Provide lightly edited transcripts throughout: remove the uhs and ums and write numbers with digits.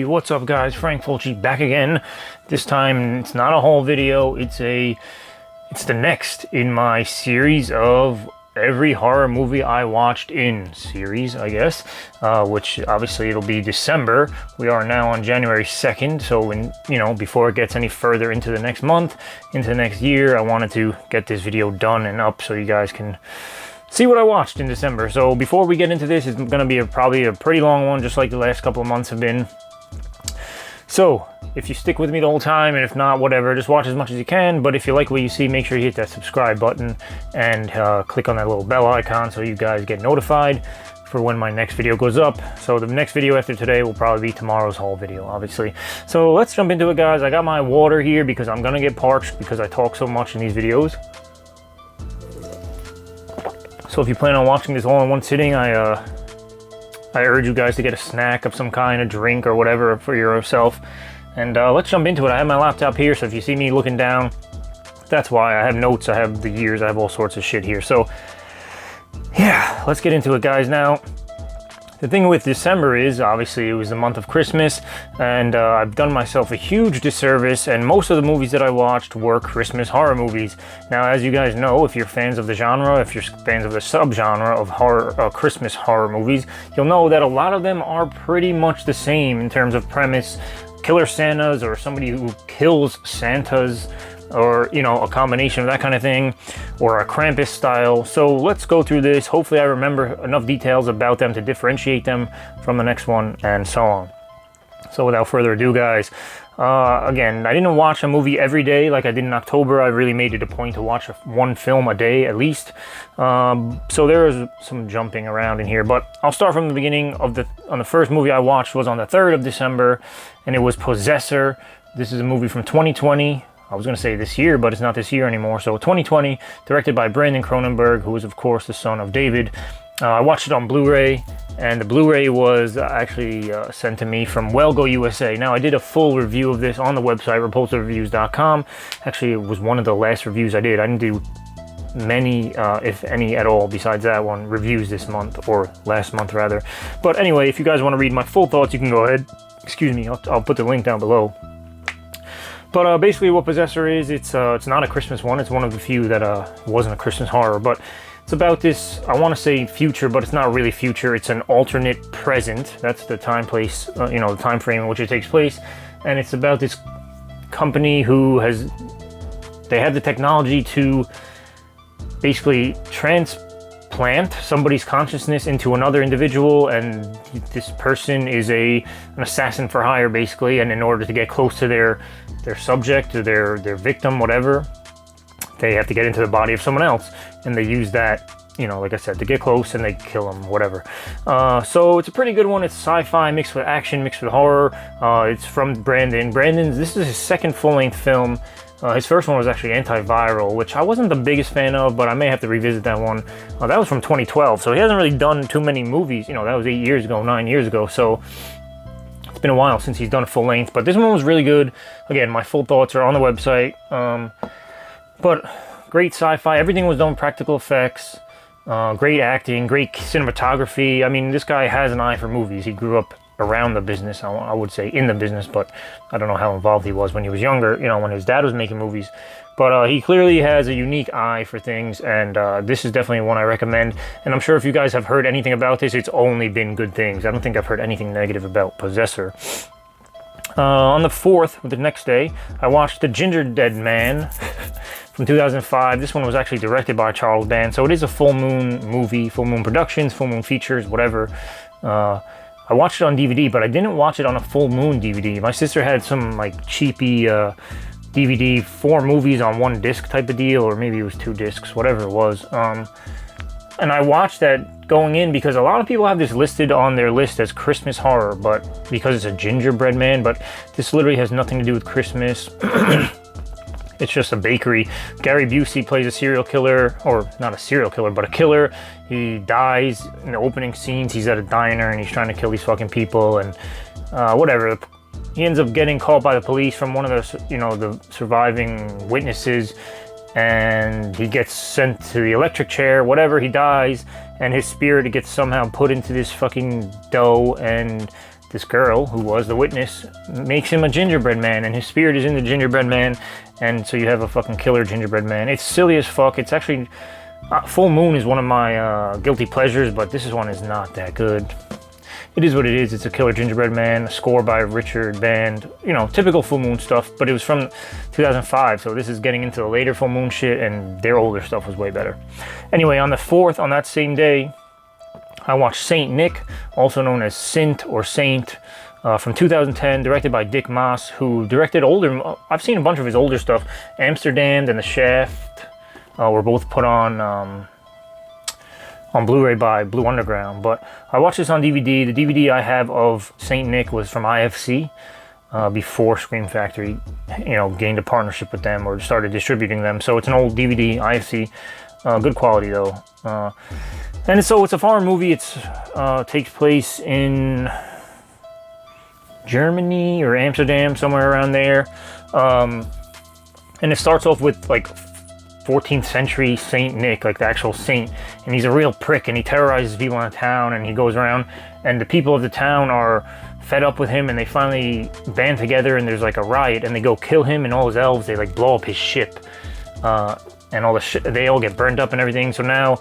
what's up guys? Frank Fulci back again. This time it's not a haul video, it's the next in my series of every horror movie I watched in series, I guess, which obviously it'll be December. We are now on January 2nd, so when, before it gets any further into the next month, into the next year, I wanted to get this video done and up so you guys can see what I watched in December. So before we get into this, it's going to be probably a pretty long one, just like the last couple of months have been. So if you stick with me the whole time, and if not, whatever, just watch as much as you can. But if you like what you see, make sure you hit that subscribe button and click on that little bell icon so you guys get notified for when my next video goes up. So the next video after today will probably be tomorrow's haul video, obviously. So let's jump into it, guys. I got my water here because I'm gonna get parched because I talk so much in these videos. So if you plan on watching this all in one sitting, I urge you guys to get a snack of some kind, a drink or whatever for yourself. And let's jump into it. I have my laptop here, so if you see me looking down, that's why. I have notes, I have the years, I have all sorts of shit here. So yeah, let's get into it, guys. Now, the thing with December is, obviously, it was the month of Christmas, and I've done myself a huge disservice, and most of the movies that I watched were Christmas horror movies. Now, as you guys know, if you're fans of the genre, if you're fans of the subgenre of horror, Christmas horror movies, you'll know that a lot of them are pretty much the same in terms of premise. Killer Santas, or somebody who kills Santas, or a combination of that kind of thing, or a Krampus style. So let's go through this. Hopefully I remember enough details about them to differentiate them from the next one, and so on. So without further ado, guys, again, I didn't watch a movie every day like I did in October. I really made it a point to watch one film a day at least. So there is some jumping around in here, but I'll start from the beginning. On the first movie I watched was on the 3rd of December, and it was Possessor. This is a movie from 2020. I was going to say this year, but it's not this year anymore. So 2020, directed by Brandon Cronenberg, who is, of course, the son of David. I watched it on Blu-ray, and the Blu-ray was actually sent to me from Wellgo USA. Now, I did a full review of this on the website, repulsivereviews.com. Actually, it was one of the last reviews I did. I didn't do many, if any at all, besides that one, reviews this month, or last month, rather. But anyway, if you guys want to read my full thoughts, you can go ahead. Excuse me, I'll put the link down below. But basically what Possessor is, it's not a Christmas one. It's one of the few that wasn't a Christmas horror, but it's about this, I want to say future, but it's not really future. It's an alternate present. That's the time, place, the time frame in which it takes place. And it's about this company who they have the technology to basically transplant somebody's consciousness into another individual, and this person is an assassin for hire, basically, and in order to get close to their subject or their victim, whatever, they have to get into the body of someone else, and they use that, like I said, to get close, and they kill them, whatever. So it's a pretty good one. It's sci-fi mixed with action, mixed with horror. It's from Brandon. This is his second full-length film. His first one was actually Antiviral, which I wasn't the biggest fan of, but I may have to revisit that one. That was from 2012, so he hasn't really done too many movies. That was 9 years ago, so it's been a while since he's done a full length. But this one was really good. Again, my full thoughts are on the website. But great sci-fi. Everything was done with practical effects. Great acting, great cinematography. I mean, this guy has an eye for movies. He grew up around the business, I would say in the business, but I don't know how involved he was when he was younger, when his dad was making movies. But he clearly has a unique eye for things, and this is definitely one I recommend. And I'm sure if you guys have heard anything about this, it's only been good things. I don't think I've heard anything negative about Possessor. On the 4th, the next day, I watched The Ginger Dead Man from 2005. This one was actually directed by Charles Band, so it is a full moon movie, full moon productions, full moon features, whatever. I watched it on DVD, but I didn't watch it on a full moon DVD. My sister had some cheapy DVD, 4 movies on 1 disc type of deal, or maybe it was 2 discs, whatever it was. And I watched that going in because a lot of people have this listed on their list as Christmas horror, but because it's a gingerbread man, but this literally has nothing to do with Christmas. It's just a bakery. Gary Busey plays a serial killer, or not a serial killer, but a killer. He dies in the opening scenes. He's at a diner and he's trying to kill these fucking people, and whatever. He ends up getting called by the police from one of the, the surviving witnesses, and he gets sent to the electric chair, whatever. He dies, and his spirit gets somehow put into this fucking dough, and this girl, who was the witness, makes him a gingerbread man, and his spirit is in the gingerbread man, and so you have a fucking killer gingerbread man. It's silly as fuck. It's actually... Full Moon is one of my guilty pleasures, but this one is not that good. It is what it is. It's a killer gingerbread man, a score by Richard Band, you know, typical Full Moon stuff, but it was from 2005, so this is getting into the later Full Moon shit, and their older stuff was way better. Anyway, on the 4th, on that same day, I watched Saint Nick, also known as Sint or Saint, from 2010, directed by Dick Maas, who directed older... I've seen a bunch of his older stuff. Amsterdam and The Shaft were both put on Blu-ray by Blue Underground, but I watched this on DVD. The DVD I have of Saint Nick was from IFC before Scream Factory, you know, gained a partnership with them or started distributing them. So it's an old DVD, IFC, good quality though. And so it's a foreign movie. It takes place in Germany or Amsterdam, somewhere around there. And it starts off with like 14th century Saint Nick, like the actual saint, and he's a real prick, and he terrorizes people in the town, and he goes around, and the people of the town are fed up with him, and they finally band together, and there's like a riot, and they go kill him and all his elves. They like blow up his ship, and all the shit, they all get burned up and everything. So now,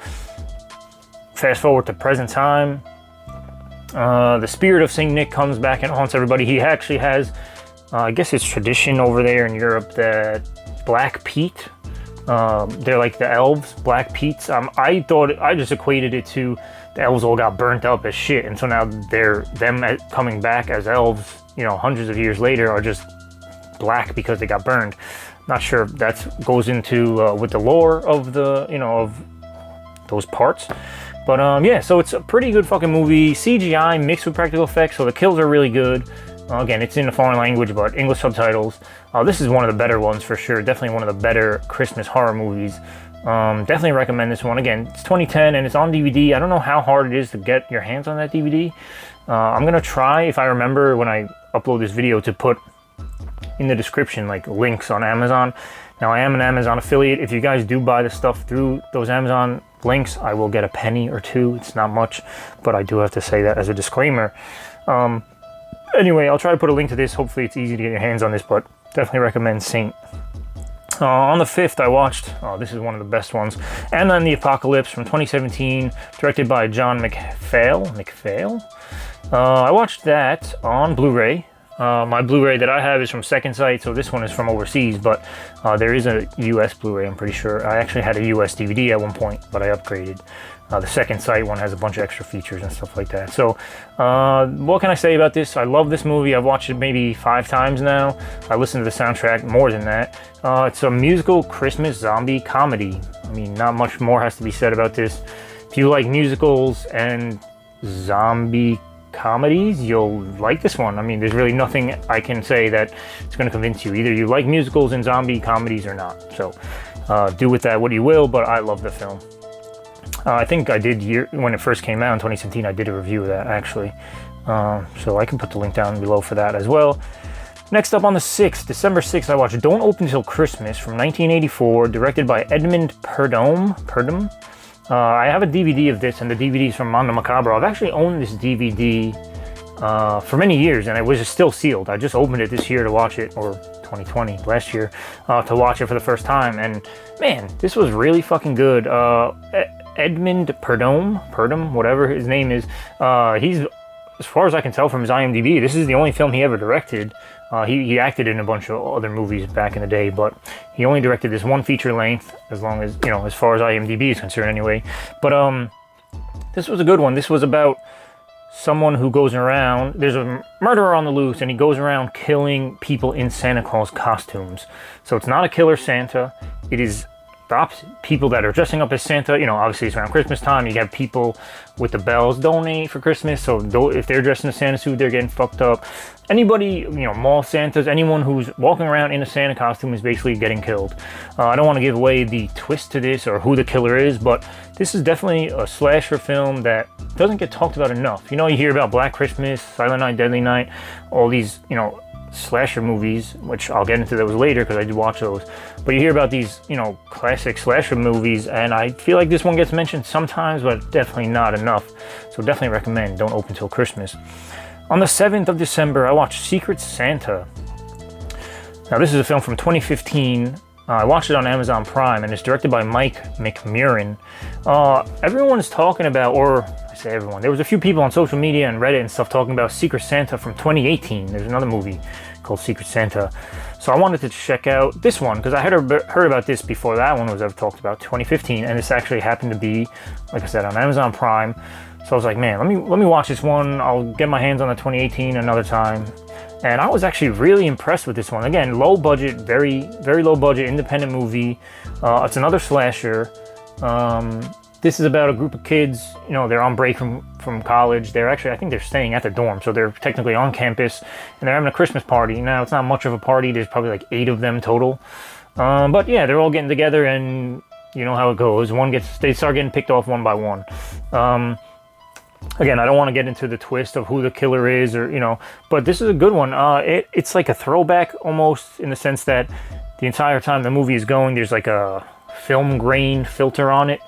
fast forward to present time, the spirit of Saint Nick comes back and haunts everybody. He actually has, I guess it's tradition over there in Europe, that Black Pete, they're like the elves, Black Pete's. I just equated it to the elves all got burnt up as shit, and so now them coming back as elves, you know, hundreds of years later, are just black because they got burned. Not sure if that goes into with the lore of the, you know, of those parts, but yeah. So it's a pretty good fucking movie. CGI mixed with practical effects, so the kills are really good. Again, it's in a foreign language, but English subtitles. This is one of the better ones for sure. Definitely one of the better Christmas horror movies. Definitely recommend this one. Again, it's 2010 and it's on DVD. I don't know how hard it is to get your hands on that DVD. I'm going to try, if I remember when I upload this video, to put in the description like links on Amazon. Now, I am an Amazon affiliate. If you guys do buy the stuff through those Amazon links, I will get a penny or two. It's not much, but I do have to say that as a disclaimer. Anyway, I'll try to put a link to this. Hopefully it's easy to get your hands on this, but definitely recommend Saint. On the 5th, I watched, this is one of the best ones, Anna and the Apocalypse from 2017, directed by John McPhail. I watched that on Blu-ray. My Blu-ray that I have is from Second Sight, so this one is from overseas, but there is a US Blu-ray, I'm pretty sure. I actually had a US DVD at one point, but I upgraded. The Second Sight one has a bunch of extra features and stuff like that. So, what can I say about this? I love this movie. I've watched it maybe 5 times now. I listened to the soundtrack more than that. It's a musical Christmas zombie comedy. I mean, not much more has to be said about this. If you like musicals and zombie comedies, you'll like this one. I mean, there's really nothing I can say that it's going to convince you. Either you like musicals and zombie comedies or not. So, do with that what you will, but I love the film. I think I did, when it first came out in 2017, I did a review of that, actually. So I can put the link down below for that as well. Next up on the 6th, December 6th, I watched Don't Open Till Christmas from 1984, directed by Edmund Purdom. I have a DVD of this, and the DVD is from Mondo Macabro. I've actually owned this DVD for many years, and it was still sealed. I just opened it this year to watch it, or 2020, last year, to watch it for the first time. And man, this was really fucking good. Edmund Purdom, whatever his name is, he's, as far as I can tell from his IMDb, this is the only film he ever directed. He acted in a bunch of other movies back in the day, but he only directed this one feature length, as long as, you know, as far as IMDb is concerned anyway. But this was a good one. This was about someone who goes around, there's a murderer on the loose, and he goes around killing people in Santa Claus costumes. So it's not a killer Santa, it is the opposite. People that are dressing up as Santa, you know, obviously it's around Christmas time, you have people with the bells donate for Christmas, so if they're dressed in a Santa suit, they're getting fucked up. Anybody, you know, mall Santas, anyone who's walking around in a Santa costume is basically getting killed. I don't want to give away the twist to this or who the killer is, but this is definitely a slasher film that doesn't get talked about enough. You know, you hear about Black Christmas, Silent Night, Deadly Night, all these, you know, slasher movies, which I'll get into those later because I did watch those. But you hear about these, you know, classic slasher movies, and I feel like this one gets mentioned sometimes, but definitely not enough. So definitely recommend Don't Open Till Christmas. On the 7th of December, I watched Secret Santa. Now, this is a film from 2015. I watched it on Amazon Prime, and it's directed by Mike McMurran. Everyone's talking about, or I say everyone, there was a few people on social media and Reddit and stuff talking about Secret Santa from 2018. There's another movie called Secret Santa. So I wanted to check out this one, because I had heard about this before that one was ever talked about, 2015, and this actually happened to be, like I said, on Amazon Prime. So I was like, man, let me watch this one. I'll get my hands on the 2018 another time. And I was actually really impressed with this one. Again, low budget, very, very low budget, independent movie. It's another slasher. This is about a group of kids, you know, they're on break from college. They're actually, I think they're staying at the dorm, so they're technically on campus, and they're having a Christmas party. Now, it's not much of a party. There's probably like 8 of them total. But yeah, they're all getting together, and you know how it goes. They start getting picked off one by one. Again, I don't want to get into the twist of who the killer is, or, you know, but this is a good one. It's like a throwback almost, in the sense that the entire time the movie is going, there's like a film grain filter on it.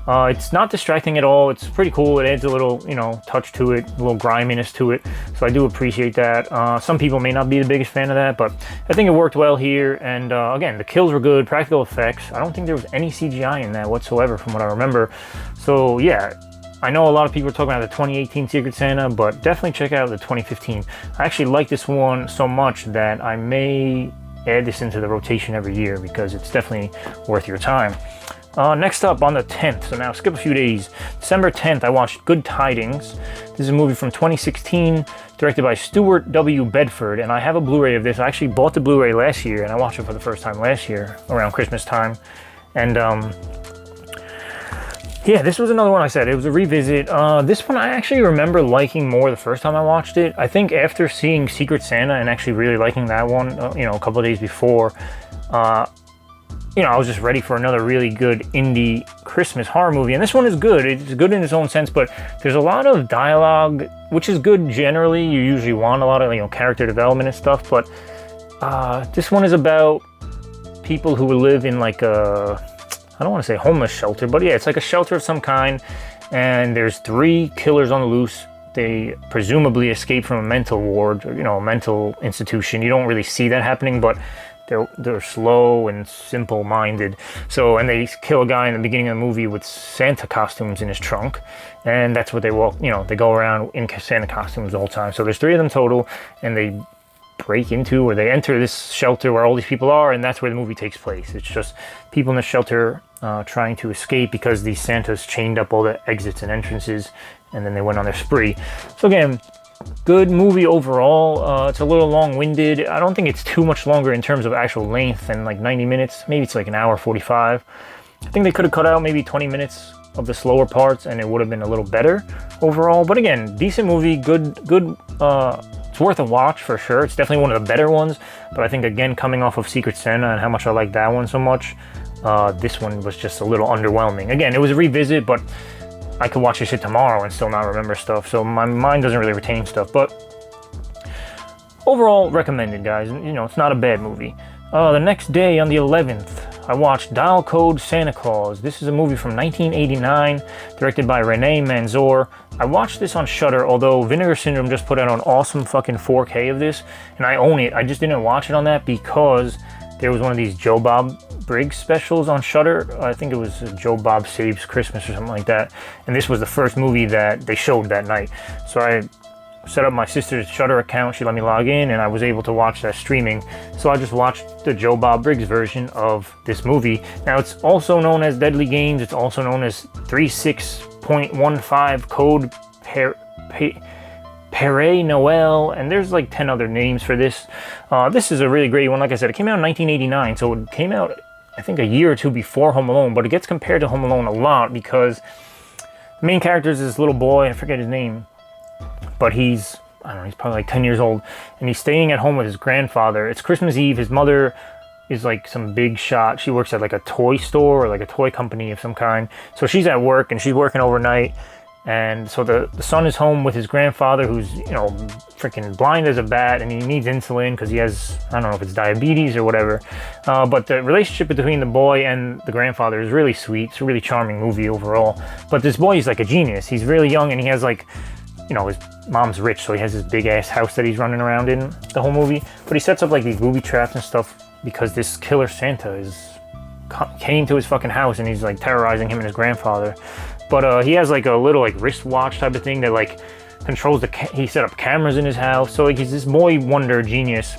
It's not distracting at all. It's pretty cool. It adds a little, you know, touch to it, a little griminess to it. So I do appreciate that. Some people may not be the biggest fan of that, but I think it worked well here. And again, the kills were good, practical effects. I don't think there was any CGI in that whatsoever from what I remember. So yeah, I know a lot of people are talking about the 2018 Secret Santa, but definitely check out the 2015. I actually like this one so much that I may add this into the rotation every year, because it's definitely worth your time. Next up, on the 10th, so now skip a few days, December 10th, I watched Good Tidings. This is a movie from 2016, directed by Stuart W. Bedford, and I have a Blu-ray of this. I actually bought the Blu-ray last year, and I watched it for the first time last year, around Christmas time. And yeah, this was another one. I said it was a revisit. This one I actually remember liking more the first time I watched it. I think after seeing Secret Santa and actually really liking that one, you know, a couple of days before, you know, I was just ready for another really good indie Christmas horror movie. And this one is good. It's good in its own sense, but there's a lot of dialogue, which is good generally. You usually want a lot of, you know, character development and stuff. But this one is about people who live in like a, I don't want to say homeless shelter, but yeah, it's like a shelter of some kind. And there's 3 killers on the loose. They presumably escaped from a mental ward, or, you know, a mental institution. You don't really see that happening, but they're slow and simple-minded. So, and they kill a guy in the beginning of the movie with Santa costumes in his trunk, and that's what they walk. You know, they go around in Santa costumes the whole time. So there's 3 of them total, and they break into, or they enter this shelter where all these people are, and that's where the movie takes place. It's just people in the shelter trying to escape because these Santas chained up all the exits and entrances, and then they went on their spree. So again, good movie overall. It's a little long-winded. I don't think it's too much longer in terms of actual length than like 90 minutes. Maybe it's like an hour 45. I think they could have cut out maybe 20 minutes of the slower parts, and it would have been a little better overall. But again, decent movie, good. It's worth a watch for sure. It's definitely one of the better ones. But I think, again, coming off of Secret Santa and how much I like that one so much, this one was just a little underwhelming. Again, it was a revisit, but I could watch this shit tomorrow and still not remember stuff. So my mind doesn't really retain stuff. But overall, recommended, guys. You know, it's not a bad movie. The next day, on the 11th, I watched Dial Code Santa Claus. This is a movie from 1989, directed by Renee Manzor. I watched this on Shudder, although Vinegar Syndrome just put out an awesome fucking 4K of this, and I own it. I just didn't watch it on that because there was one of these Joe Bob Briggs specials on Shudder. I think it was Joe Bob Saves Christmas or something like that, and this was the first movie that they showed that night. So I set up my sister's Shudder account. She let me log in, and I was able to watch that streaming. So I just watched the Joe Bob Briggs version of this movie. Now, it's also known as Deadly Games. It's also known as 36.15 Code Pere Noel, and there's like 10 other names for this. This is a really great one. Like I said, it came out in 1989, so it came out, I think, a year or two before Home Alone, but it gets compared to Home Alone a lot because the main character is this little boy, I forget his name, but he's, I don't know, he's probably like 10 years old, and he's staying at home with his grandfather. It's Christmas Eve. His mother is like some big shot. She works at like a toy store or like a toy company of some kind. So she's at work, and she's working overnight. And so the son is home with his grandfather, who's, you know, freaking blind as a bat, and he needs insulin because he has, I don't know if it's diabetes or whatever. But the relationship between the boy and the grandfather is really sweet. It's a really charming movie overall. But this boy is like a genius. He's really young, and he has like you know, his mom's rich, so he has this big ass house that he's running around in the whole movie. But he sets up like these booby traps and stuff because this killer Santa came to his fucking house and he's like terrorizing him and his grandfather. But he has like a little like wristwatch type of thing that like controls he set up cameras in his house. So like he's this boy wonder genius.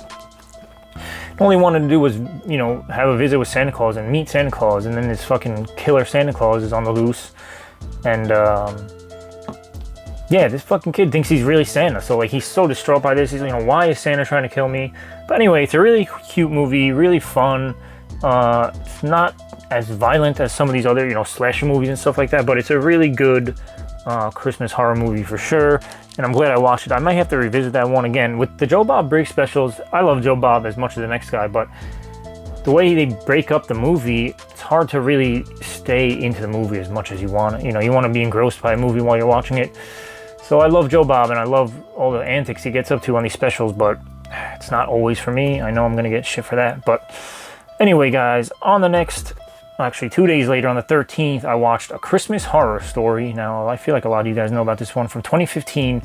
All he wanted to do was, you know, have a visit with Santa Claus and meet Santa Claus, and then this fucking killer Santa Claus is on the loose. And yeah, this fucking kid thinks he's really Santa, so like he's so distraught by this. He's like, you know, why is Santa trying to kill me? But anyway, it's a really cute movie, really fun. It's not as violent as some of these other, you know, slasher movies and stuff like that, but it's a really good Christmas horror movie for sure. And I'm glad I watched it. I might have to revisit that one again. With the Joe Bob Briggs specials, I love Joe Bob as much as the next guy, but the way they break up the movie, it's hard to really stay into the movie as much as you want. You know, you want to be engrossed by a movie while you're watching it. So I love Joe Bob, and I love all the antics he gets up to on these specials, but it's not always for me. I know I'm going to get shit for that. But anyway, guys, on the next, actually 2 days later, on the 13th, I watched A Christmas Horror Story. Now, I feel like a lot of you guys know about this one, from 2015.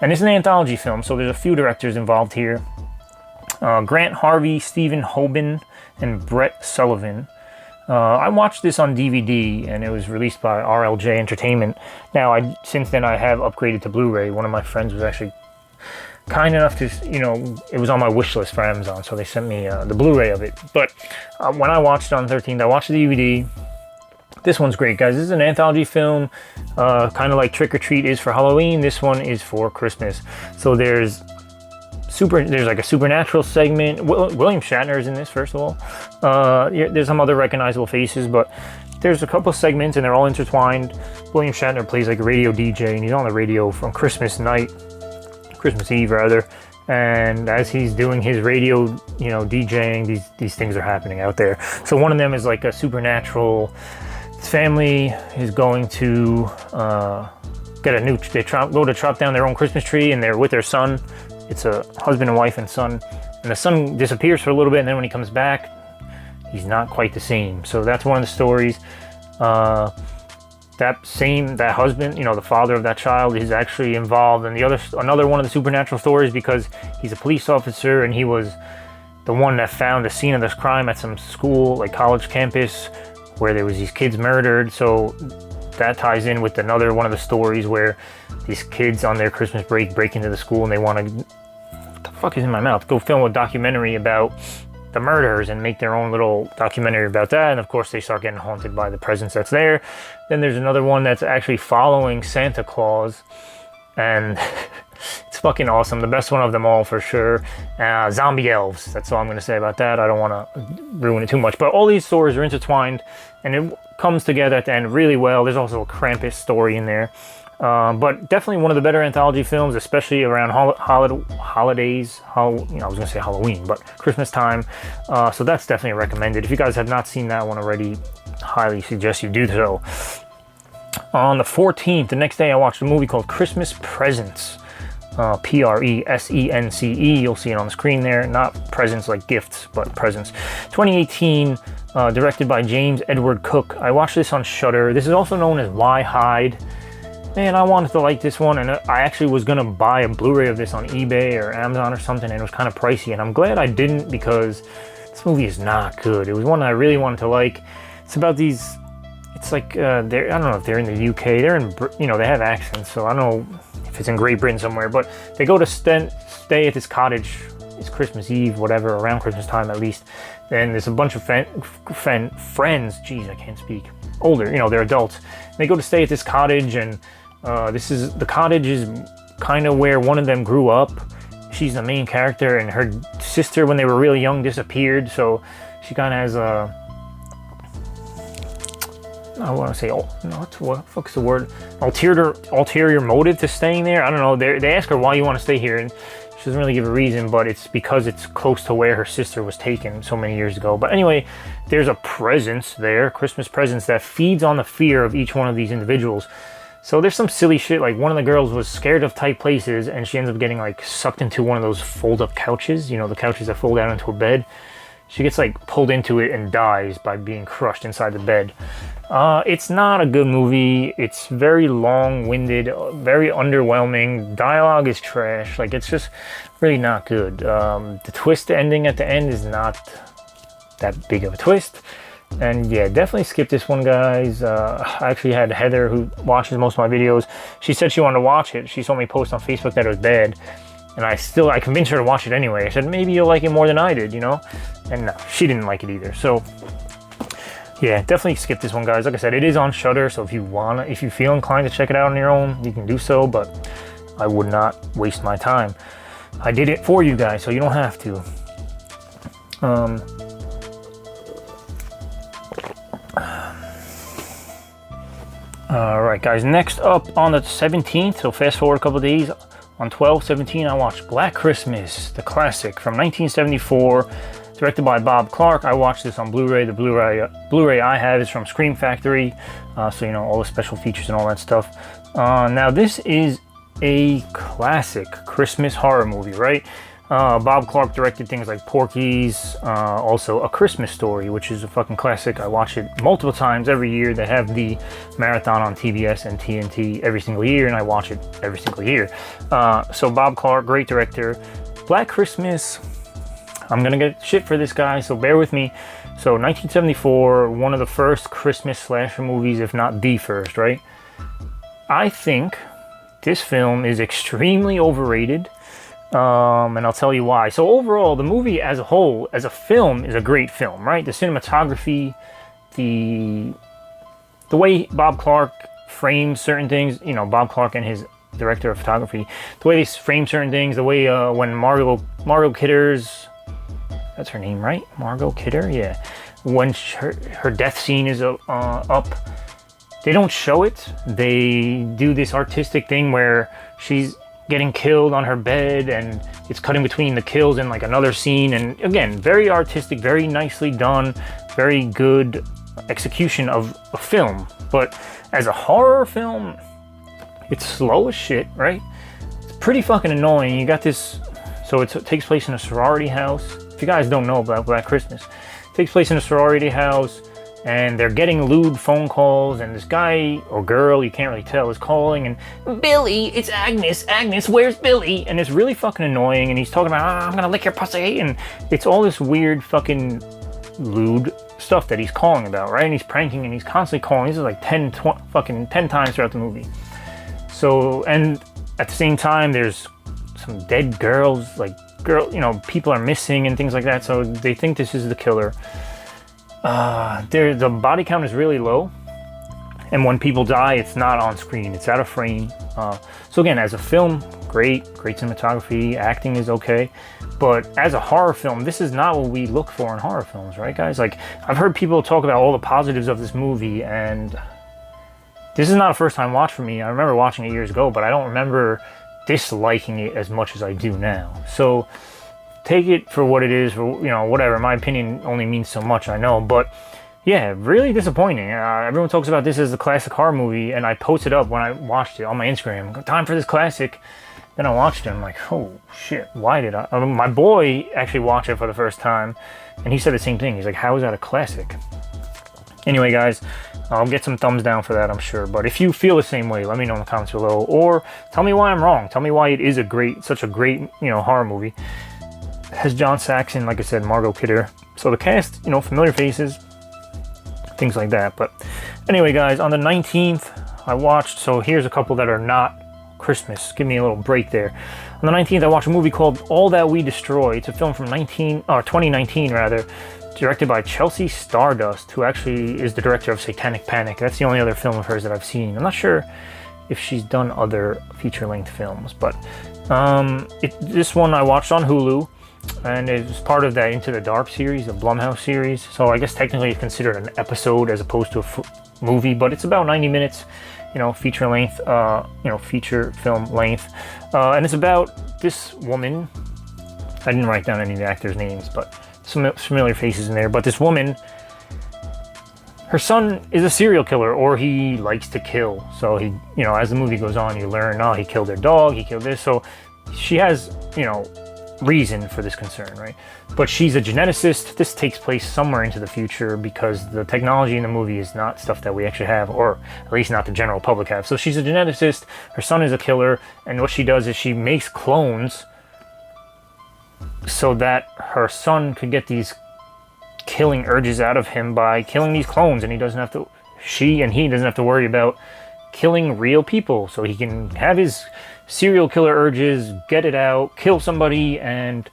And it's an anthology film, so there's a few directors involved here. Grant Harvey, Stephen Hoban, and Brett Sullivan. I watched this on DVD, and it was released by RLJ Entertainment. Now, since then, I have upgraded to Blu-ray. One of my friends was actually kind enough to, you know, it was on my wish list for Amazon, so they sent me the Blu-ray of it. But when I watched it on 13th, I watched the DVD. This one's great, guys. This is an anthology film, kind of like Trick or Treat is for Halloween. This one is for Christmas. So there's like a supernatural segment. William Shatner is in this, first of all. There's some other recognizable faces, but there's a couple segments and they're all intertwined. William Shatner plays like a radio DJ, and he's on the radio from Christmas Eve rather. And as he's doing his radio, you know, DJing, these things are happening out there. So one of them is like a supernatural. His family is going to get a new. They go to chop down their own Christmas tree, and they're with their son. It's a husband and wife and son, and the son disappears for a little bit, and then when he comes back, he's not quite the same. So that's one of the stories. That husband, you know, the father of that child, is actually involved in another one of the supernatural stories, because he's a police officer, and he was the one that found the scene of this crime at some school, like college campus, where there was these kids murdered. So that ties in with another one of the stories where these kids on their Christmas break into the school, and they want to, what the fuck is in my mouth, go film a documentary about the murders and make their own little documentary about that. And of course they start getting haunted by the presence that's there. Then there's another one that's actually following Santa Claus, and it's fucking awesome. The best one of them all for sure. Zombie elves, that's all I'm going to say about that. I don't want to ruin it too much, but all these stories are intertwined, and it comes together at the end really well. There's also a Krampus story in there. But definitely one of the better anthology films, especially around holidays. I was going to say Halloween, but Christmas time. So that's definitely recommended. If you guys have not seen that one already, highly suggest you do so. On the 14th, the next day, I watched a movie called Christmas Presents. Presence. You'll see it on the screen there. Not presents like gifts, but presents. 2018, directed by James Edward Cook. I watched this on Shudder. This is also known as Why Hide. Man, I wanted to like this one, and I actually was going to buy a Blu-ray of this on eBay or Amazon or something, and it was kind of pricey, and I'm glad I didn't, because this movie is not good. It was one that I really wanted to like. It's about these, it's like, I don't know if they're in the UK, they're in, you know, they have accents, so I don't know if it's in Great Britain somewhere, but they go to stay at this cottage. It's Christmas Eve, whatever, around Christmas time at least. Then there's a bunch of friends, jeez, I can't speak, older, you know, they're adults. They go to stay at this cottage, and the cottage is kind of where one of them grew up. She's the main character, and her sister, when they were really young, disappeared. So she kind of has a, I want to say, what the fuck's the word? Ulterior motive to staying there. I don't know. They ask her why you want to stay here, and she doesn't really give a reason, but it's because it's close to where her sister was taken so many years ago. But anyway, there's a presence there, Christmas presence, that feeds on the fear of each one of these individuals. So there's some silly shit, like one of the girls was scared of tight places, and she ends up getting like sucked into one of those fold-up couches, you know, the couches that fold out into a bed. she gets like pulled into it and dies by being crushed inside the bed. It's not a good movie. It's very long-winded, very underwhelming. Dialogue is trash. Like, it's just really not good. The twist ending at the end is not that big of a twist. And yeah, definitely skip this one, guys. I actually had Heather, who watches most of my videos. She said she wanted to watch it. She saw me post on Facebook that it was bad. And I convinced her to watch it anyway. I said, maybe you'll like it more than I did, you know? And no, she didn't like it either. So yeah, definitely skip this one, guys. Like I said, it is on Shudder, so if you feel inclined to check it out on your own, you can do so, but I would not waste my time. I did it for you guys, so you don't have to. Alright, guys, next up on the 17th, so fast forward a couple of days, on 12/17, I watched Black Christmas, the classic from 1974. Directed by Bob Clark. I watched this on Blu-ray. The Blu-ray I have is from Scream Factory, so you know, all the special features and all that stuff. Now this is a classic Christmas horror movie, right? Bob Clark directed things like Porky's, also A Christmas Story, which is a fucking classic. I watch it multiple times every year. They have the marathon on TBS and TNT every single year, and I watch it every single year. So Bob Clark, great director. Black Christmas, I'm gonna get shit for this guy, so bear with me. So 1974, one of the first Christmas slasher movies, if not the first, right? I think this film is extremely overrated, and I'll tell you why. So overall, the movie as a whole, as a film, is a great film, right? The cinematography, the way Bob Clark frames certain things, you know, Bob Clark and his director of photography, the way they frame certain things, the way when Margot Kidder's, that's her name, right? Margot Kidder, yeah. When her death scene is up, they don't show it. They do this artistic thing where she's getting killed on her bed and it's cutting between the kills and like another scene. And again, very artistic, very nicely done, very good execution of a film. But as a horror film, it's slow as shit, right? It's pretty fucking annoying. You got this, so it takes place in a sorority house. If you guys don't know about Black Christmas, it takes place in a sorority house, and they're getting lewd phone calls, and this guy or girl, you can't really tell, is calling, and Billy, it's Agnes, where's Billy? And it's really fucking annoying, and he's talking about, I'm gonna lick your pussy, and it's all this weird fucking lewd stuff that he's calling about, right? And he's pranking, and he's constantly calling. This is like 10 times throughout the movie. So, and at the same time, there's some dead girls, like you know, people are missing and things like that, so they think this is the killer. The body count is really low, and when people die, it's not on screen, it's out of frame. So again, as a film, great cinematography, acting is okay, but as a horror film, this is not what we look for in horror films, right, guys? Like, I've heard people talk about all the positives of this movie, and this is not a first time watch for me. I remember watching it years ago, but I don't remember disliking it as much as I do now. So take it for what it is, for, you know, whatever. My opinion only means so much, I know, but yeah, really disappointing. Everyone talks about this as a classic horror movie, and I posted up when I watched it on my Instagram, time for this classic. Then I watched it, and I'm like, oh shit, why did I? My boy actually watched it for the first time, and he said the same thing. He's like, how is that a classic? Anyway, guys, I'll get some thumbs down for that, I'm sure. But if you feel the same way, let me know in the comments below, or tell me why I'm wrong. Tell me why it is such a great, you know, horror movie. It has John Saxon, like I said, Margot Kidder. So the cast, you know, familiar faces, things like that. But anyway, guys, on the 19th, I watched. So here's a couple that are not Christmas. Give me a little break there. On the 19th, I watched a movie called All That We Destroy. It's a film from 2019, rather. Directed by Chelsea Stardust, who actually is the director of Satanic Panic. That's the only other film of hers that I've seen. I'm not sure if she's done other feature-length films, but this one I watched on Hulu, and it was part of that Into the Dark series, the Blumhouse series. So I guess technically it's considered an episode as opposed to a movie, but it's about 90 minutes, you know, feature-length, feature film length, and it's about this woman. I didn't write down any of the actors' names, but some familiar faces in there. But this woman, her son is a serial killer, or he likes to kill. So he, you know, as the movie goes on, you learn, oh, he killed their dog, he killed this. So she has, you know, reason for this concern, right? But she's a geneticist. This takes place somewhere into the future because the technology in the movie is not stuff that we actually have, or at least not the general public have. So she's a geneticist, her son is a killer, and what she does is she makes clones so that her son could get these killing urges out of him by killing these clones, and he doesn't have to worry about killing real people, so he can have his serial killer urges, get it out, kill somebody, and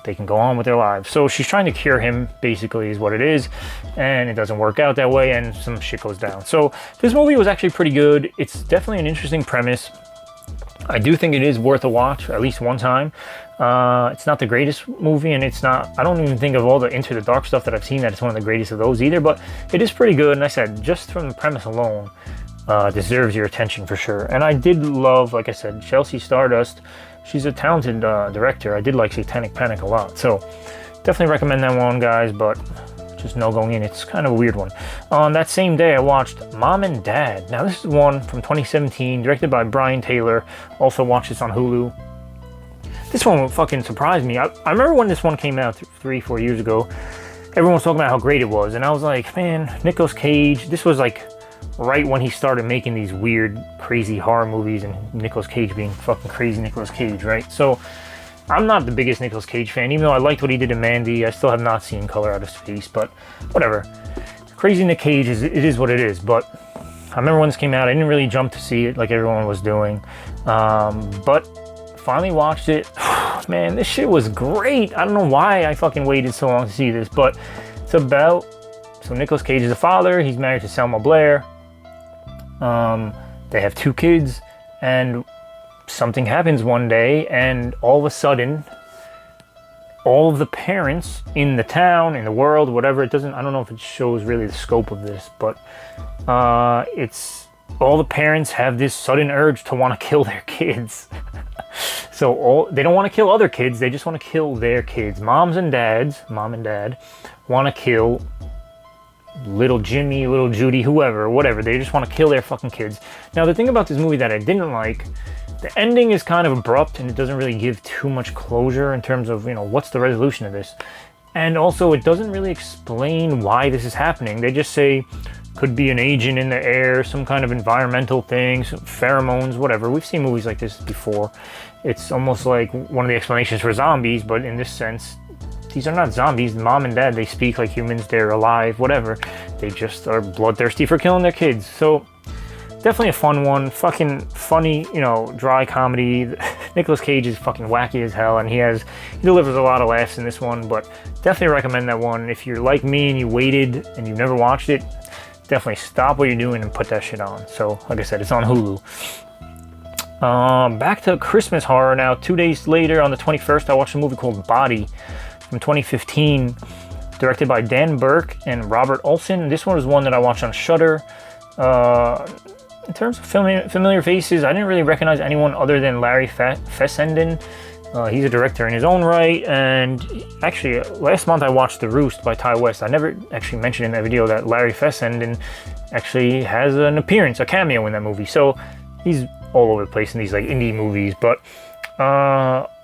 they can go on with their lives. So she's trying to cure him, basically, is what it is, and it doesn't work out that way, and some shit goes down. So this movie was actually pretty good. It's definitely an interesting premise. I do think it is worth a watch, at least one time. It's not the greatest movie, and it's not, I don't even think of all the Into the Dark stuff that I've seen that it's one of the greatest of those either, but it is pretty good, and I said, just from the premise alone, deserves your attention for sure. And I did love, like I said, Chelsea Stardust. She's a talented director. I did like Satanic Panic a lot, so definitely recommend that one, guys, but just no going in. It's kind of a weird one. On that same day, I watched Mom and Dad. Now, this is one from 2017, directed by Brian Taylor. Also watched this on Hulu. This one fucking surprised me. I remember when this one came out 3-4 years ago, everyone was talking about how great it was, and I was like, man, Nicolas Cage, this was like right when he started making these weird, crazy horror movies, and Nicolas Cage being fucking crazy Nicolas Cage, right? So, I'm not the biggest Nicolas Cage fan, even though I liked what he did in Mandy. I still have not seen Color Out of Space, but whatever. Crazy Nick Cage, it is what it is, but I remember when this came out, I didn't really jump to see it like everyone was doing, but finally watched it. Man, this shit was great. I don't know why I fucking waited so long to see this, but it's about, so Nicolas Cage is a father, he's married to Selma Blair. They have 2 kids, and something happens one day, and all of a sudden, all of the parents in the town, in the world, whatever, I don't know if it shows really the scope of this, but it's all the parents have this sudden urge to want to kill their kids. So they don't want to kill other kids, they just want to kill their kids. Mom and dad want to kill little Jimmy, little Judy, whoever, whatever. They just want to kill their fucking kids. Now, the thing about this movie that I didn't like, the ending is kind of abrupt, and it doesn't really give too much closure in terms of, what's the resolution of this. And also, it doesn't really explain why this is happening. They just say, could be an agent in the air, some kind of environmental thing, some pheromones, whatever. We've seen movies like this before. It's almost like one of the explanations for zombies, but in this sense, these are not zombies. Mom and dad, they speak like humans, they're alive, whatever. They just are bloodthirsty for killing their kids. So, definitely a fun one. Fucking funny, dry comedy. Nicolas Cage is fucking wacky as hell, and he delivers a lot of laughs in this one, but definitely recommend that one. If you're like me and you waited and you never watched it, definitely stop what you're doing and put that shit on. So, like I said, it's on Hulu. Back to Christmas horror now. 2 days later, on the 21st, I watched a movie called Body from 2015, directed by Dan Burke and Robert Olson. This one was one that I watched on Shudder. In terms of familiar faces, I didn't really recognize anyone other than Larry Fessenden. He's a director in his own right, and actually, last month I watched The Roost by Ty West. I never actually mentioned in that video that Larry Fessenden actually has an appearance, a cameo in that movie. So he's all over the place in these like indie movies, but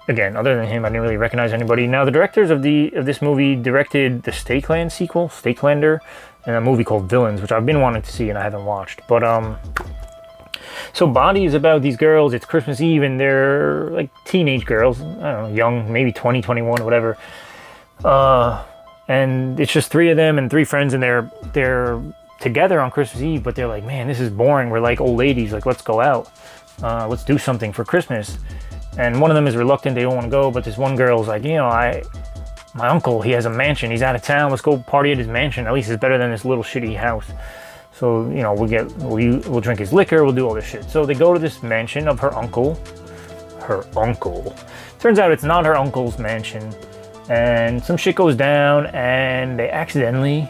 again, other than him, I didn't really recognize anybody. Now, the directors of this movie directed the Stakeland sequel, Stakelander, and a movie called Villains, which I've been wanting to see and I haven't watched. But so Body is about these girls. It's Christmas Eve, and they're like teenage girls. I don't know, young, maybe 20, 21, whatever. And it's just 3 of them and 3 friends, and they're together on Christmas Eve. But they're like, man, this is boring. We're like old ladies. Like, let's go out. Let's do something for Christmas. And one of them is reluctant. They don't want to go. But this one girl's like, my uncle, he has a mansion. He's out of town. Let's go party at his mansion. At least it's better than this little shitty house. So, we'll drink his liquor. We'll do all this shit. So they go to this mansion of her uncle. Her uncle. Turns out it's not her uncle's mansion. And some shit goes down, and they accidentally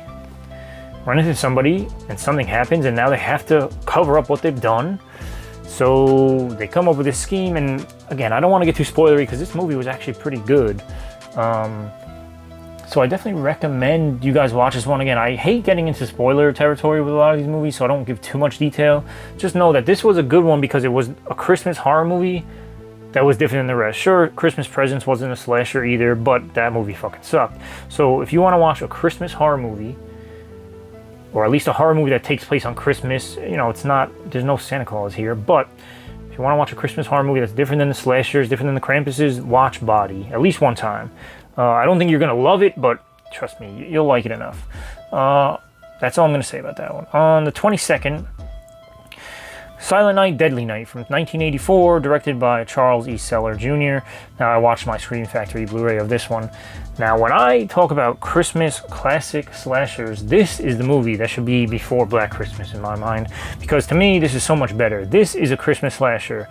run into somebody, and something happens, and now they have to cover up what they've done. So they come up with this scheme, and again, I don't want to get too spoilery because this movie was actually pretty good. So I definitely recommend you guys watch this one. Again, I hate getting into spoiler territory with a lot of these movies, so I don't give too much detail. Just know that this was a good one because it was a Christmas horror movie that was different than the rest. Sure, Christmas Presents wasn't a slasher either, but that movie fucking sucked. So if you want to watch a Christmas horror movie, or at least a horror movie that takes place on Christmas, you know, it's not, there's no Santa Claus here, but if you want to watch a Christmas horror movie that's different than the slashers, different than the Krampuses, watch Body, at least one time. I don't think you're going to love it, but trust me, you'll like it enough. That's all I'm going to say about that one. On the 22nd, Silent Night, Deadly Night from 1984, directed by Charles E. Seller Jr. Now, I watched my Scream Factory Blu-ray of this one. Now, when I talk about Christmas classic slashers, this is the movie that should be before Black Christmas in my mind, because to me, this is so much better. This is a Christmas slasher.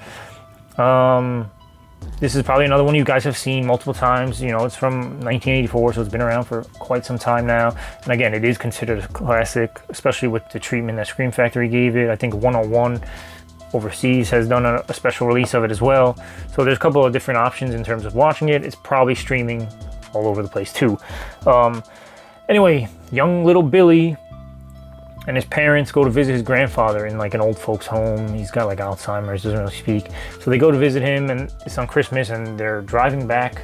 This is probably another one you guys have seen multiple times. You know, it's from 1984, so it's been around for quite some time now. And again, it is considered a classic, especially with the treatment that Scream Factory gave it. I think 101 overseas has done a special release of it as well. So there's a couple of different options in terms of watching it. It's probably streaming all over the place too. Anyway, young little Billy and his parents go to visit his grandfather in like an old folks home. He's got like Alzheimer's, doesn't really speak. So they go to visit him, and it's on Christmas, and they're driving back.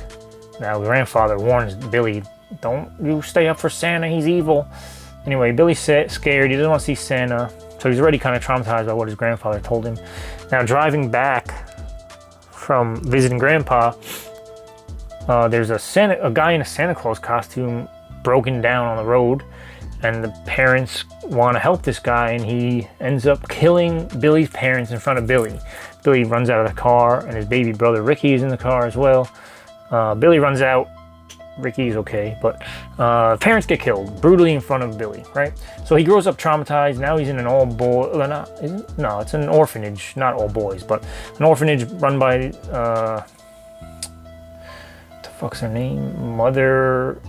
Now the grandfather warns Billy, don't you stay up for Santa, he's evil. Anyway, Billy's scared, he doesn't want to see Santa. So he's already kind of traumatized by what his grandfather told him. Now driving back from visiting Grandpa, there's a guy in a Santa Claus costume broken down on the road. And the parents want to help this guy, and he ends up killing Billy's parents in front of Billy. Billy runs out of the car, and his baby brother Ricky is in the car as well. Billy runs out. Ricky's okay, but parents get killed brutally in front of Billy, right? So he grows up traumatized. Now he's in an all-boy... No, it's an orphanage, not all boys, but an orphanage run by... what the fuck's her name? Mother...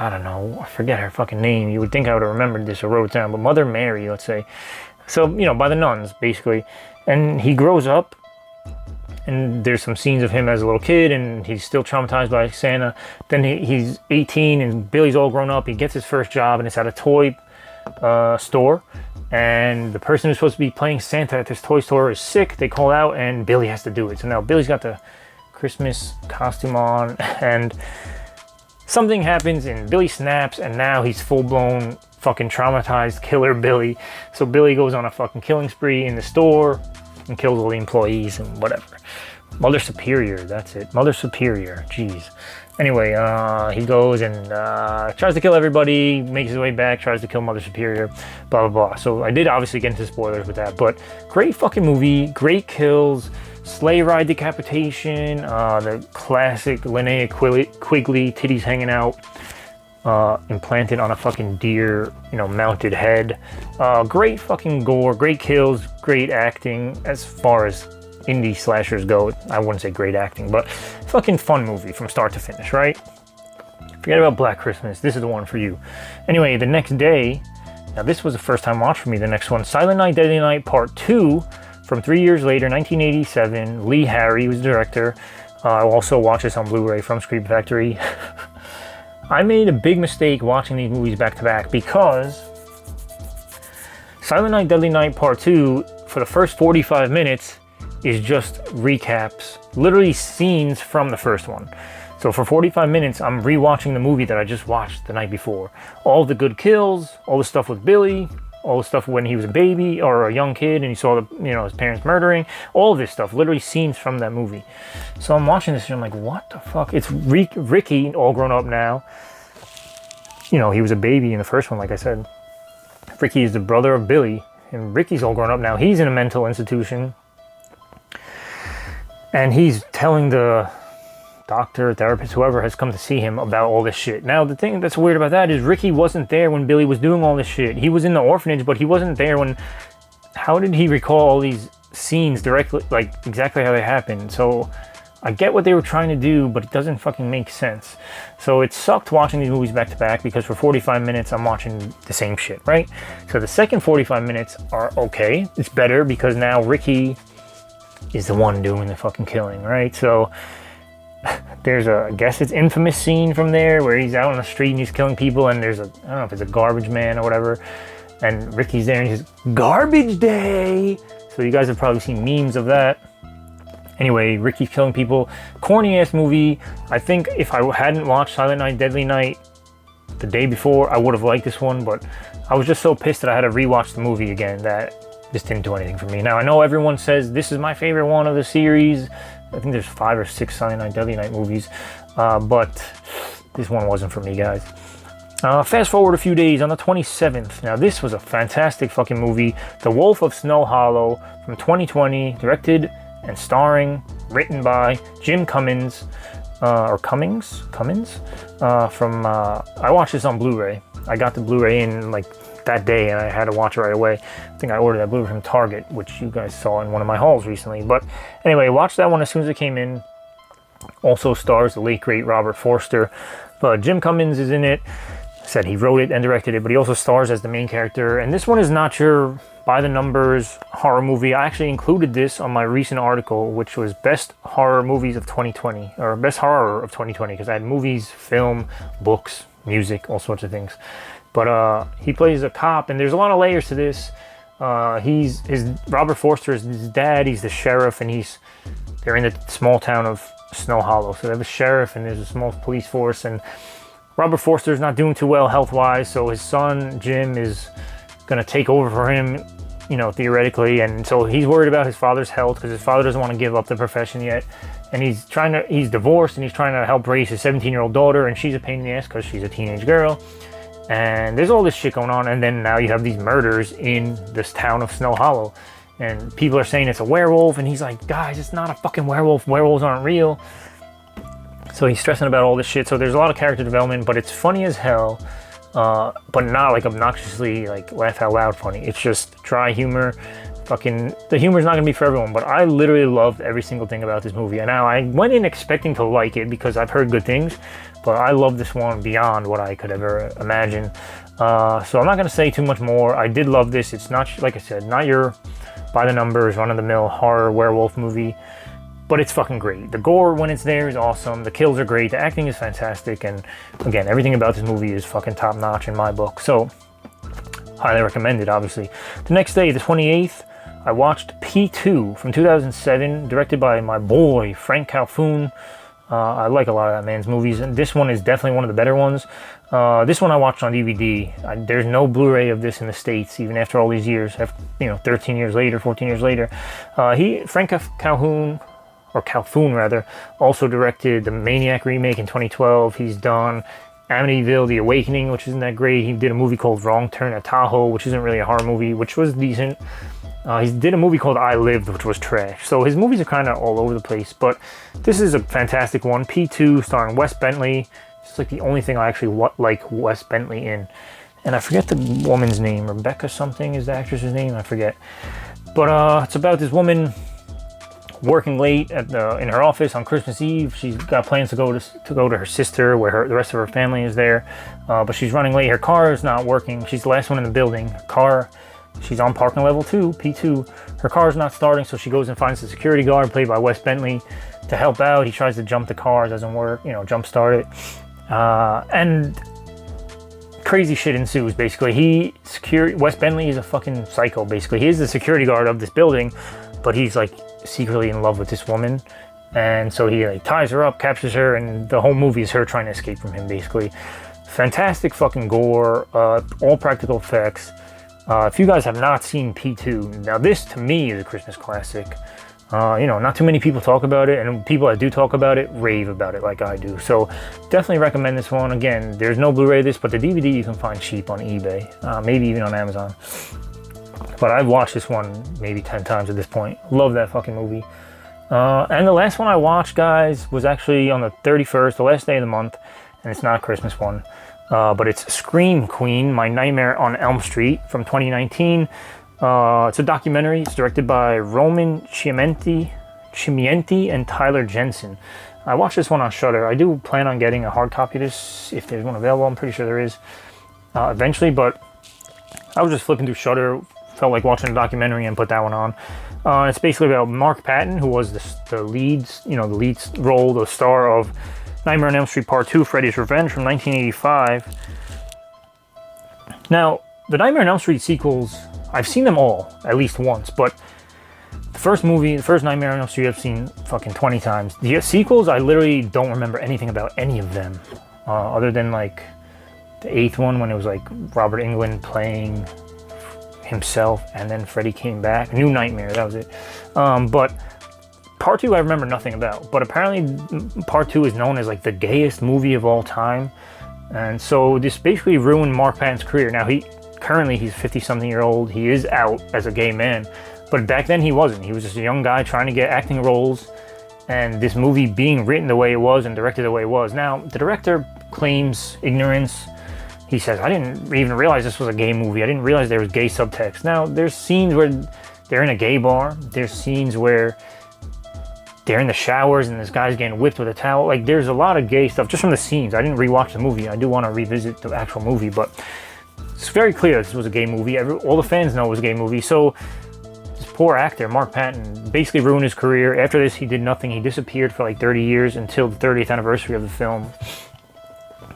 I don't know, I forget her fucking name. You would think I would have remembered this or wrote it down, but Mother Mary, let's say. So, you know, by the nuns, basically. And he grows up, and there's some scenes of him as a little kid, and he's still traumatized by Santa. Then he's 18, and Billy's all grown up. He gets his first job, and it's at a toy store. And the person who's supposed to be playing Santa at this toy store is sick. They call out, and Billy has to do it. So now Billy's got the Christmas costume on, and... something happens and Billy snaps, and now he's full-blown fucking traumatized killer Billy. So Billy goes on a fucking killing spree in the store and kills all the employees and whatever. Mother Superior, that's it. Mother Superior, jeez. Anyway, he goes and tries to kill everybody, makes his way back, tries to kill Mother Superior, blah, blah, blah. So I did obviously get into spoilers with that, but great fucking movie, great kills, sleigh ride decapitation, the classic Linnea Quigley, titties hanging out, implanted on a fucking deer, you know, mounted head. Great fucking gore, great kills, great acting. As far as indie slashers go, I wouldn't say great acting, but fucking fun movie from start to finish, right? Forget about Black Christmas, this is the one for you. Anyway, the next day, now this was the first time watch for me, the next one, Silent Night, Deadly Night Part 2, from 3 years later, 1987. Lee Harry was the director. I'll also watch this on Blu-ray from Scream Factory. I made a big mistake watching these movies back to back, because Silent Night, Deadly Night Part 2, for the first 45 minutes, is just recaps, literally scenes from the first one. So for 45 minutes, I'm rewatching the movie that I just watched the night before. All the good kills, all the stuff with Billy, all the stuff when he was a baby or a young kid and he saw the, you know, his parents murdering, all of this stuff, literally scenes from that movie. So I'm watching this and I'm like, what the fuck? It's Ricky, all grown up now. You know, he was a baby in the first one, like I said. Ricky is the brother of Billy, and Ricky's all grown up now. He's in a mental institution. And he's telling the doctor, therapist, whoever has come to see him about all this shit. Now, the thing that's weird about that is Ricky wasn't there when Billy was doing all this shit. He was in the orphanage, but he wasn't there when... How did he recall all these scenes directly, like, exactly how they happened? So, I get what they were trying to do, but it doesn't fucking make sense. So, it sucked watching these movies back to back, because for 45 minutes, I'm watching the same shit, right? So, the second 45 minutes are okay. It's better, because now Ricky is the one doing the fucking killing, right? So... There's a, I guess it's infamous scene from there where he's out on the street and he's killing people, and there's a, I don't know if it's a garbage man or whatever, and Ricky's there and he's garbage day. So you guys have probably seen memes of that. Anyway, Rick keeps killing people. Corny ass movie. I think if I hadn't watched Silent Night, Deadly Night the day before, I would have liked this one, but I was just so pissed that I had to rewatch the movie again that this didn't do anything for me. Now, I know everyone says this is my favorite one of the series. I think there's 5 or 6 Silent Night, Deadly Night movies, but this one wasn't for me, guys. Fast forward a few days, on the 27th. Now, this was a fantastic fucking movie. The Wolf of Snow Hollow from 2020, directed and starring, written by Jim Cummins, I watched this on Blu-ray. I got the Blu-ray in like that day and I had to watch it right away. I think I ordered that Blu-ray from Target, which you guys saw in one of my hauls recently. But anyway, watched that one as soon as it came in. Also stars the late great Robert Forster. But Jim Cummins is in it. Said he wrote it and directed it, but he also stars as the main character. And this one is not your by the numbers horror movie. I actually included this on my recent article, which was best horror movies of 2020, or best horror of 2020, because I had movies, film, books, music, all sorts of things. But he plays a cop, and there's a lot of layers to this. Robert Forster is his dad. He's the sheriff, and they're in the small town of Snow Hollow. So they have a sheriff, and there's a small police force, and Robert Forster's not doing too well health-wise, so his son, Jim, is going to take over for him, theoretically. And so he's worried about his father's health because his father doesn't want to give up the profession yet. And he's divorced, and he's trying to help raise his 17-year-old daughter, and she's a pain in the ass because she's a teenage girl. And there's all this shit going on, and then now you have these murders in this town of Snow Hollow. And people are saying it's a werewolf, and he's like, guys, it's not a fucking werewolf. Werewolves aren't real. So he's stressing about all this shit. So there's a lot of character development, but it's funny as hell, but not like obnoxiously like laugh out loud funny. It's just dry humor. The humor is not gonna be for everyone, but I literally loved every single thing about this movie. And now I went in expecting to like it because I've heard good things, but I love this one beyond what I could ever imagine. So I'm not gonna say too much more. I did love this. It's not, like I said, not your by the numbers, run-of-the-mill horror werewolf movie, but it's fucking great. The gore, when it's there, is awesome. The kills are great. The acting is fantastic. And again, everything about this movie is fucking top-notch in my book. So, highly recommend it, obviously. The next day, the 28th, I watched P2 from 2007, directed by my boy, Frank Calhoun. I like a lot of that man's movies, and this one is definitely one of the better ones. This one I watched on DVD. There's no Blu-ray of this in the States, even after all these years, 13 years later, 14 years later. Frank Calhoun, or Calhoun rather, also directed the Maniac remake in 2012. He's done Amityville: The Awakening, which isn't that great. He did a movie called Wrong Turn at Tahoe, which isn't really a horror movie, which was decent. He did a movie called I Lived, which was trash. So his movies are kind of all over the place, but this is a fantastic one. P2, starring Wes Bentley. It's like the only thing I actually like Wes Bentley in. And I forget the woman's name. Rebecca something is the actress's name. I forget. But it's about this woman working late in her office on Christmas Eve. She's got plans to go to her sister, where the rest of her family is there. But she's running late. Her car is not working. She's the last one in the building. She's on parking level 2, P2. Her car is not starting, so she goes and finds the security guard, played by Wes Bentley, to help out. He tries to jump the car, it doesn't work, jump start it. And crazy shit ensues, basically. Wes Bentley is a fucking psycho, basically. He is the security guard of this building, but he's like secretly in love with this woman. And so he like ties her up, captures her, and the whole movie is her trying to escape from him, basically. Fantastic fucking gore, all practical effects. If you guys have not seen P2, now this to me is a Christmas classic. Not too many people talk about it, and people that do talk about it rave about it like I do. So definitely recommend this one. Again, there's no Blu-ray of this, but the DVD you can find cheap on eBay, maybe even on Amazon. But I've watched this one maybe 10 times at this point. Love that fucking movie. And the last one I watched, guys, was actually on the 31st, the last day of the month, and it's not a Christmas one. But it's Scream Queen, My Nightmare on Elm Street from 2019. It's a documentary. It's directed by Roman Cimienti and Tyler Jensen. I watched this one on Shudder. I do plan on getting a hard copy of this if there's one available. I'm pretty sure there is eventually, but I was just flipping through Shudder, felt like watching a documentary and put that one on. It's basically about Mark Patton, who was the lead role, the star of Nightmare on Elm Street Part 2, Freddy's Revenge from 1985. Now, the Nightmare on Elm Street sequels, I've seen them all, at least once, but The first movie, the first Nightmare on Elm Street, I've seen fucking 20 times. The sequels, I literally don't remember anything about any of them, other than like the 8th one when it was like Robert Englund playing himself, and then Freddy came back. New Nightmare, that was it. But Part 2 I remember nothing about, but apparently Part 2 is known as like the gayest movie of all time, and so this basically ruined Mark Patton's career. Now he's 50-something-year-old, he is out as a gay man, but back then he wasn't. He was just a young guy trying to get acting roles, and this movie being written the way it was and directed the way it was. Now the director claims ignorance. He says, I didn't even realize this was a gay movie. I didn't realize there was gay subtext. Now, there's scenes where they're in a gay bar. There's scenes where they're in the showers and this guy's getting whipped with a towel. Like, there's a lot of gay stuff just from the scenes. I didn't rewatch the movie. I do want to revisit the actual movie, but it's very clear this was a gay movie. All the fans know it was a gay movie. So this poor actor, Mark Patton, basically ruined his career. After this, he did nothing. He disappeared for like 30 years until the 30th anniversary of the film.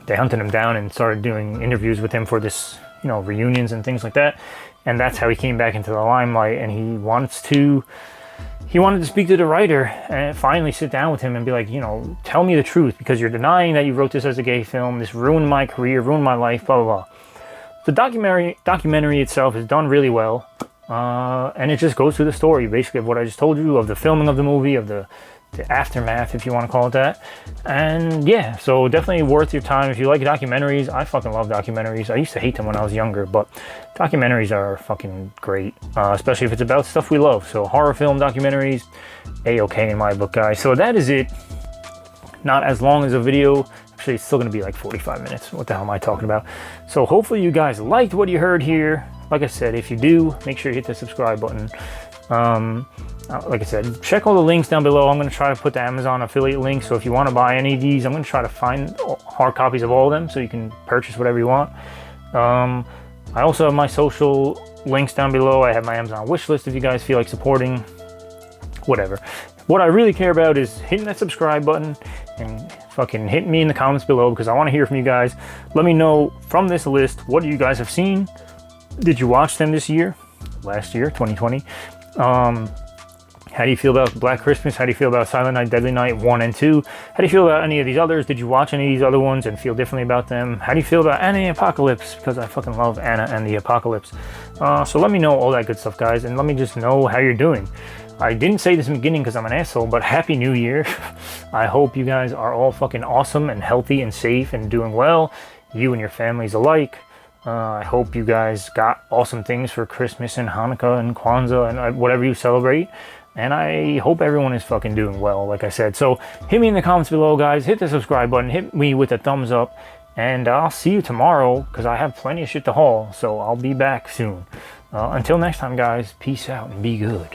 They hunted him down and started doing interviews with him for this, reunions and things like that. And that's how he came back into the limelight. And he wanted to speak to the writer and finally sit down with him and be like, tell me the truth, because you're denying that you wrote this as a gay film. This ruined my career, ruined my life, blah, blah, blah. The documentary itself is done really well. And it just goes through the story, basically, of what I just told you, of the filming of the movie, of the aftermath, if you want to call it that. And yeah, so definitely worth your time if you like documentaries. I fucking love documentaries. I used to hate them when I was younger, but documentaries are fucking great, especially if it's about stuff we love. So horror film documentaries, A-okay in my book, guys. So that is it. Not as long as a video. Actually, it's still going to be like 45 minutes. What the hell am I talking about? So hopefully you guys liked what you heard here. Like I said, if you do, make sure you hit the subscribe button. Like I said, check all the links down below. I'm going to try to put the Amazon affiliate link, so if you want to buy any of these, I'm going to try to find hard copies of all of them so you can purchase whatever you want. I also have my social links down below. I have my Amazon wish list if you guys feel like supporting, whatever. What I really care about is hitting that subscribe button and fucking hit me in the comments below, because I want to hear from you guys. Let me know from this list, what you guys have seen. Did you watch them this year? Last year, 2020? How do you feel about Black Christmas? How do you feel about Silent Night, Deadly Night 1 and 2? How do you feel about any of these others? Did you watch any of these other ones and feel differently about them? How do you feel about Anna and the Apocalypse? Because I fucking love Anna and the Apocalypse. So let me know all that good stuff, guys, and let me just know how you're doing. I didn't say this in the beginning because I'm an asshole, but Happy New Year. I hope you guys are all fucking awesome and healthy and safe and doing well, you and your families alike. I hope you guys got awesome things for Christmas and Hanukkah and Kwanzaa and whatever you celebrate. And I hope everyone is fucking doing well, like I said. So hit me in the comments below, guys. Hit the subscribe button. Hit me with a thumbs up. And I'll see you tomorrow, because I have plenty of shit to haul. So I'll be back soon. Until next time, guys. Peace out and be good.